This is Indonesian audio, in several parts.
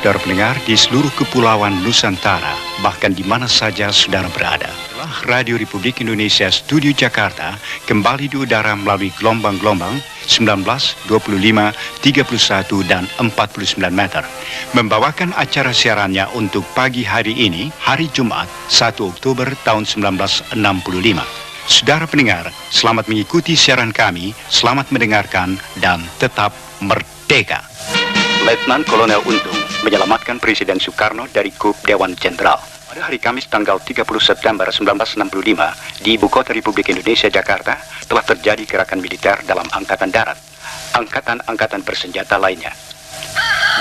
saudara pendengar di seluruh kepulauan Nusantara, bahkan di mana saja saudara berada. Radio Republik Indonesia Studio Jakarta kembali di udara melalui gelombang-gelombang 19, 25, 31, dan 49 meter. Membawakan acara siarannya untuk pagi hari ini, hari Jumat, 1 Oktober tahun 1965. Saudara pendengar, selamat mengikuti siaran kami, selamat mendengarkan, dan tetap merdeka. Letnan Kolonel Untung menyelamatkan Presiden Soekarno dari kup Dewan Jenderal. Pada hari Kamis tanggal 30 September 1965 di Ibu Kota Republik Indonesia Jakarta telah terjadi gerakan militer dalam Angkatan Darat, angkatan-angkatan bersenjata lainnya.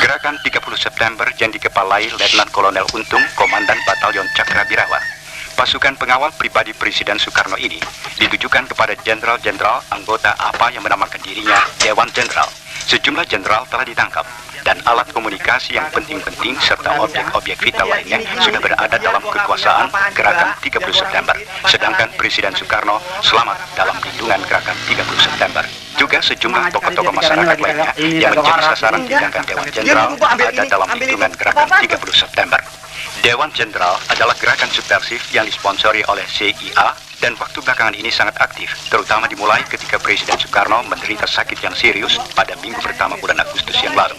Gerakan 30 September yang dikepalai Letnan Kolonel Untung, Komandan Batalion Cakrabirawa. Pasukan pengawal pribadi Presiden Soekarno ini ditujukan kepada jenderal-jenderal anggota apa yang menamakan dirinya Dewan Jenderal. Sejumlah jenderal telah ditangkap dan alat komunikasi yang penting-penting serta objek-objek vital lainnya sudah berada dalam kekuasaan gerakan 30 September. Sedangkan Presiden Soekarno selamat dalam lindungan gerakan 30 September. Juga sejumlah tokoh-tokoh masyarakat lainnya yang menjadi sasaran tindakan Dewan Jenderal ada dalam lindungan gerakan 30 September. Dewan Jenderal adalah gerakan subversif yang disponsori oleh CIA dan waktu belakangan ini sangat aktif, terutama dimulai ketika Presiden Soekarno menderita sakit yang serius pada minggu pertama bulan Agustus yang lalu.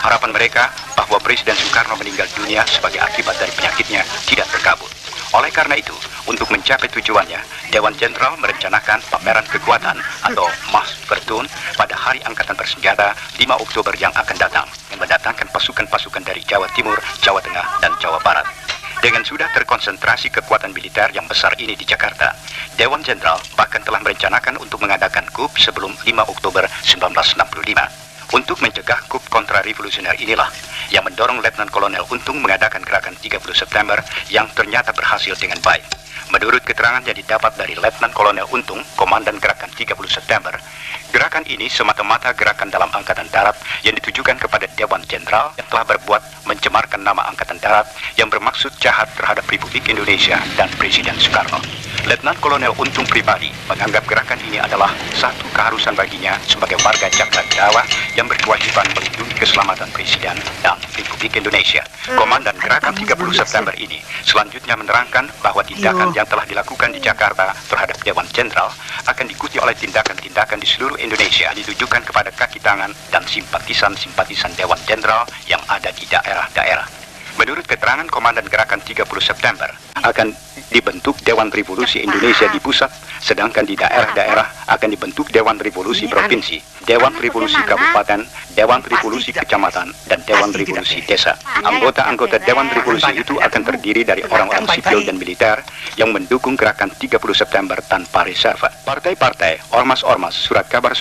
Harapan mereka bahwa Presiden Soekarno meninggal dunia sebagai akibat dari penyakitnya tidak terkabul. Oleh karena itu, untuk mencapai tujuannya, Dewan Jenderal merencanakan pameran kekuatan atau Marsvertoon pada Hari Angkatan Bersenjata 5 Oktober yang akan datang, yang mendatangkan pasukan-pasukan dari Jawa Timur, Jawa Tengah, dan Jawa Barat. Dengan sudah terkonsentrasi kekuatan militer yang besar ini di Jakarta, Dewan Jenderal bahkan telah merencanakan untuk mengadakan KUP sebelum 5 Oktober 1965. Untuk mencegah KUP kontrarevolusioner inilah yang mendorong Letnan Kolonel Untung mengadakan gerakan 30 September yang ternyata berhasil dengan baik. Menurut keterangan yang didapat dari Letnan Kolonel Untung, Komandan Gerakan 30 September, gerakan ini semata-mata gerakan dalam Angkatan Darat yang ditujukan kepada Dewan Jenderal yang telah berbuat mencemarkan nama Angkatan Darat yang bermaksud jahat terhadap Republik Indonesia dan Presiden Soekarno. Letnan Kolonel Untung pribadi menganggap gerakan ini adalah satu keharusan baginya sebagai warga Cakrabirawa yang berkewajiban melindungi keselamatan Presiden dan Republik Indonesia. Komandan Gerakan 30 September ini selanjutnya menerangkan bahwa tindakan yang telah dilakukan di Jakarta terhadap Dewan Jenderal akan diikuti oleh tindakan-tindakan di seluruh Indonesia ditujukan kepada kaki tangan dan simpatisan-simpatisan Dewan Jenderal yang ada di daerah-daerah. Menurut keterangan Komandan Gerakan 30 September, akan dibentuk Dewan Revolusi Indonesia di pusat, sedangkan di daerah-daerah akan dibentuk Dewan Revolusi Provinsi, Dewan Revolusi Kabupaten, Dewan Revolusi Kecamatan, dan Dewan Revolusi Desa. Anggota-anggota Dewan Revolusi itu akan terdiri dari orang-orang sipil dan militer yang mendukung Gerakan 30 September tanpa reserve. Partai-partai, ormas-ormas, surat kabar,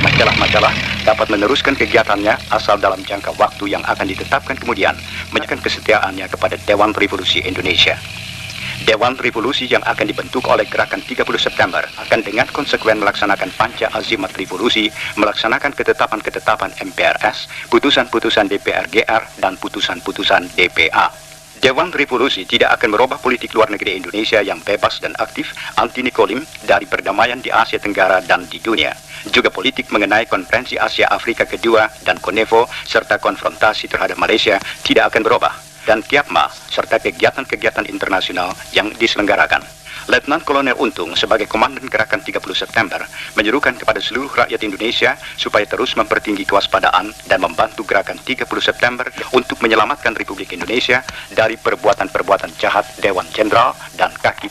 majalah-majalah dapat meneruskan kegiatannya asal dalam jangka waktu yang akan ditetapkan kemudian menyatakan kesetiaannya kepada Dewan Revolusi Indonesia. Dewan Revolusi yang akan dibentuk oleh Gerakan 30 September akan dengan konsekuen melaksanakan panca azimat revolusi, melaksanakan ketetapan-ketetapan MPRS, putusan-putusan DPR GR, dan putusan-putusan DPA. Dewan Revolusi tidak akan merubah politik luar negeri Indonesia yang bebas dan aktif, anti-Nikolim, dari perdamaian di Asia Tenggara dan di dunia. Juga politik mengenai Konferensi Asia Afrika kedua dan Konevo, serta konfrontasi terhadap Malaysia tidak akan berubah. Dan Kiapma, serta kegiatan-kegiatan internasional yang diselenggarakan. Letnan Kolonel Untung sebagai Komandan Gerakan 30 September menyerukan kepada seluruh rakyat Indonesia supaya terus mempertinggi kewaspadaan dan membantu Gerakan 30 September untuk menyelamatkan Republik Indonesia dari perbuatan-perbuatan jahat Dewan Jenderal dan kaki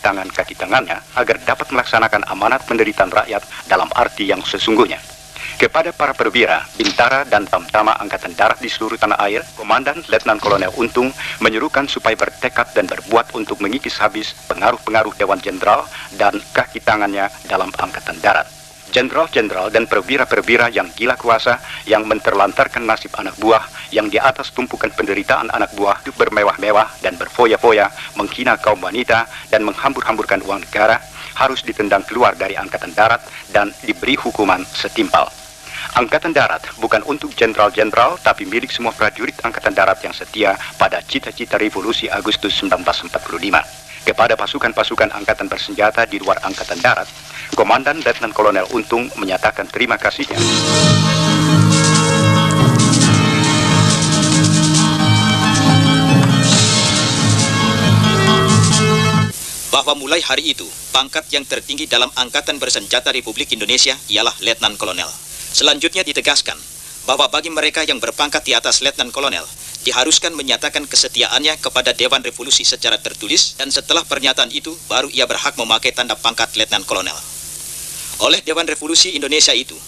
tangannya agar dapat melaksanakan amanat penderitaan rakyat dalam arti yang sesungguhnya. Kepada para perwira, bintara, dan tamtama Angkatan Darat di seluruh tanah air, Komandan Letnan Kolonel Untung menyerukan supaya bertekad dan berbuat untuk mengikis habis pengaruh-pengaruh Dewan Jenderal dan kaki tangannya dalam Angkatan Darat. Jenderal-jenderal dan perwira-perwira yang gila kuasa, yang menterlantarkan nasib anak buah, yang di atas tumpukan penderitaan anak buah itu bermewah-mewah dan berfoya-foya, menghina kaum wanita dan menghambur-hamburkan uang negara, harus ditendang keluar dari Angkatan Darat dan diberi hukuman setimpal. Angkatan Darat bukan untuk jenderal-jenderal, tapi milik semua prajurit Angkatan Darat yang setia pada cita-cita revolusi Agustus 1945. Kepada pasukan-pasukan angkatan bersenjata di luar Angkatan Darat, Komandan Letnan Kolonel Untung menyatakan terima kasihnya. bahwa mulai hari itu, pangkat yang tertinggi dalam Angkatan Bersenjata Republik Indonesia ialah Letnan Kolonel. Selanjutnya ditegaskan bahwa bagi mereka yang berpangkat di atas Letnan Kolonel, diharuskan menyatakan kesetiaannya kepada Dewan Revolusi secara tertulis, dan setelah pernyataan itu, baru ia berhak memakai tanda pangkat Letnan Kolonel. Oleh Dewan Revolusi Indonesia itu,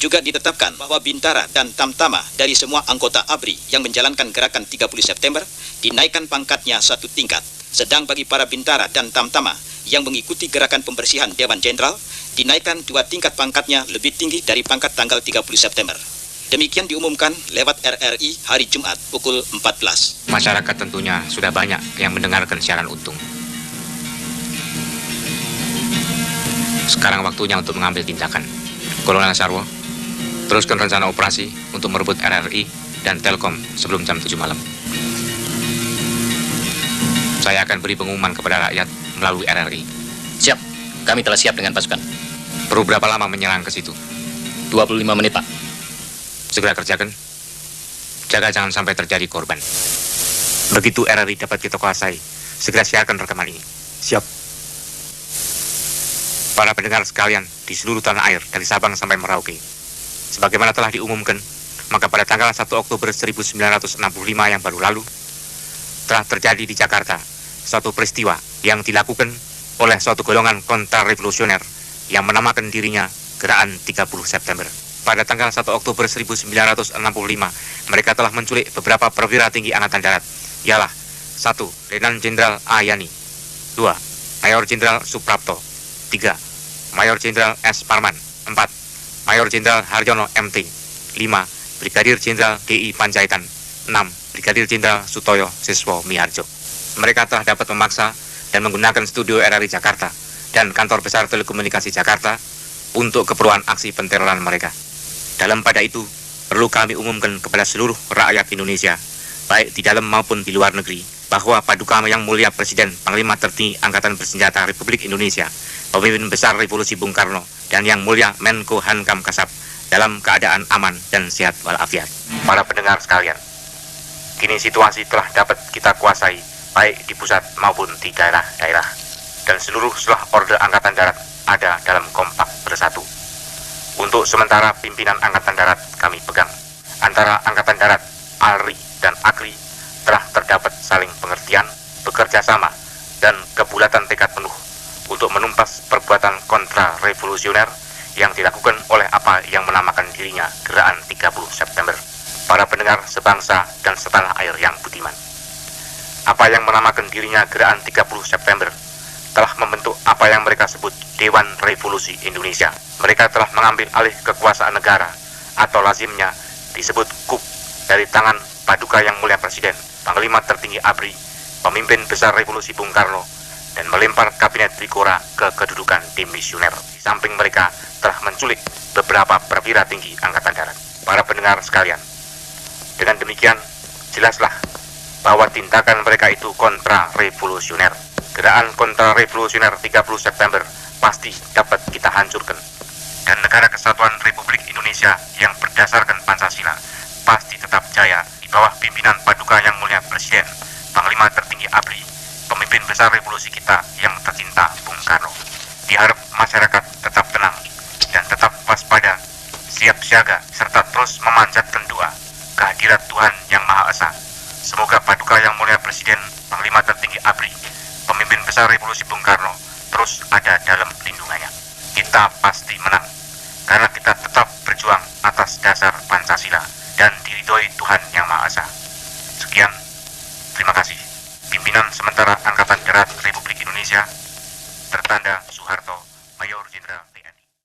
juga ditetapkan bahwa Bintara dan Tamtama dari semua anggota ABRI yang menjalankan gerakan 30 September dinaikkan pangkatnya satu tingkat. Sedang bagi para Bintara dan Tamtama yang mengikuti gerakan pembersihan Dewan Jenderal, dinaikkan 2 tingkat pangkatnya lebih tinggi dari pangkat tanggal 30 September. Demikian diumumkan lewat RRI hari Jumat pukul 14. Masyarakat tentunya sudah banyak yang mendengarkan siaran Untung. Sekarang waktunya untuk mengambil tindakan. Kolonel Sarwo, teruskan rencana operasi untuk merebut RRI dan Telkom sebelum jam 7 malam. Saya akan beri pengumuman kepada rakyat melalui RRI. Siap, kami telah siap dengan pasukan. Perlu berapa lama menyerang ke situ? 25 menit, Pak. Segera kerjakan. Jaga jangan sampai terjadi korban. Begitu RRI dapat kita kuasai, segera siarkan rekaman ini. Siap. Para pendengar sekalian di seluruh tanah air dari Sabang sampai Merauke, sebagaimana telah diumumkan, maka pada tanggal 1 Oktober 1965 yang baru lalu, telah terjadi di Jakarta suatu peristiwa yang dilakukan oleh suatu golongan kontra-revolusioner yang menamakan dirinya Gerakan 30 September. Pada tanggal 1 Oktober 1965, mereka telah menculik beberapa perwira tinggi Angkatan Darat, ialah 1. Letnan Jenderal Ayani, 2. Mayor Jenderal Suprapto, 3. Mayor Jenderal S. Parman, 4. Mayor Jenderal Haryono MT, 5. Brigadir Jenderal D.I. Panjaitan, 6. Brigadir Jenderal Sutoyo Siswo Miharjo. Mereka telah dapat memaksa dan menggunakan studio RRI Jakarta dan kantor besar telekomunikasi Jakarta untuk keperluan aksi penteroran mereka. Dalam pada itu, perlu kami umumkan kepada seluruh rakyat Indonesia, baik di dalam maupun di luar negeri, bahwa Paduka Yang Mulia Presiden Panglima Tertinggi Angkatan Bersenjata Republik Indonesia, Pemimpin Besar Revolusi Bung Karno, dan Yang Mulia Menko Hankam Kasab dalam keadaan aman dan sehat walafiat. Para pendengar sekalian, kini situasi telah dapat kita kuasai, baik di pusat maupun di daerah-daerah, dan seluruh orde Angkatan Darat ada dalam kompak bersatu. Untuk sementara pimpinan Angkatan Darat kami pegang. Antara Angkatan Darat, ALRI, dan AKRI telah terdapat saling pengertian, bekerja sama, dan kebulatan tekad penuh untuk menumpas perbuatan kontra-revolusioner yang dilakukan oleh apa yang menamakan dirinya Gerakan 30 September. Para pendengar sebangsa dan setanah air yang budiman, apa yang menamakan dirinya Gerakan 30 September telah membentuk apa yang mereka sebut Dewan Revolusi Indonesia. Mereka telah mengambil alih kekuasaan negara, atau lazimnya disebut KUP, dari tangan Paduka Yang Mulia Presiden, Panglima Tertinggi ABRI, Pemimpin Besar Revolusi Bung Karno, dan melempar kabinet Trikora ke kedudukan demisioner. Di samping mereka telah menculik beberapa perwira tinggi Angkatan Darat. Para pendengar sekalian, dengan demikian jelaslah bahwa tindakan mereka itu kontra-revolusioner. Gerakan kontra-revolusioner 30 September pasti dapat kita hancurkan. Dan negara kesatuan Republik Indonesia yang berdasarkan Pancasila pasti tetap jaya di bawah pimpinan Paduka Yang Mulia Presiden, Panglima Tertinggi ABRI, Pemimpin Besar Revolusi kita yang tercinta Bung Karno. Diharap masyarakat tetap tenang dan tetap waspada, siap siaga, serta terus memanjatkan doa kehadirat Tuhan Yang Maha Esa. Semoga Paduka Yang Mulia Presiden, Panglima Tertinggi ABRI, Pemimpin Besar Revolusi Bung Karno terus ada dalam lindungannya. Kita pasti menang, karena kita tetap berjuang atas dasar Pancasila dan diridhoi Tuhan Yang Maha Esa. Sekian, terima kasih. Pimpinan sementara Angkatan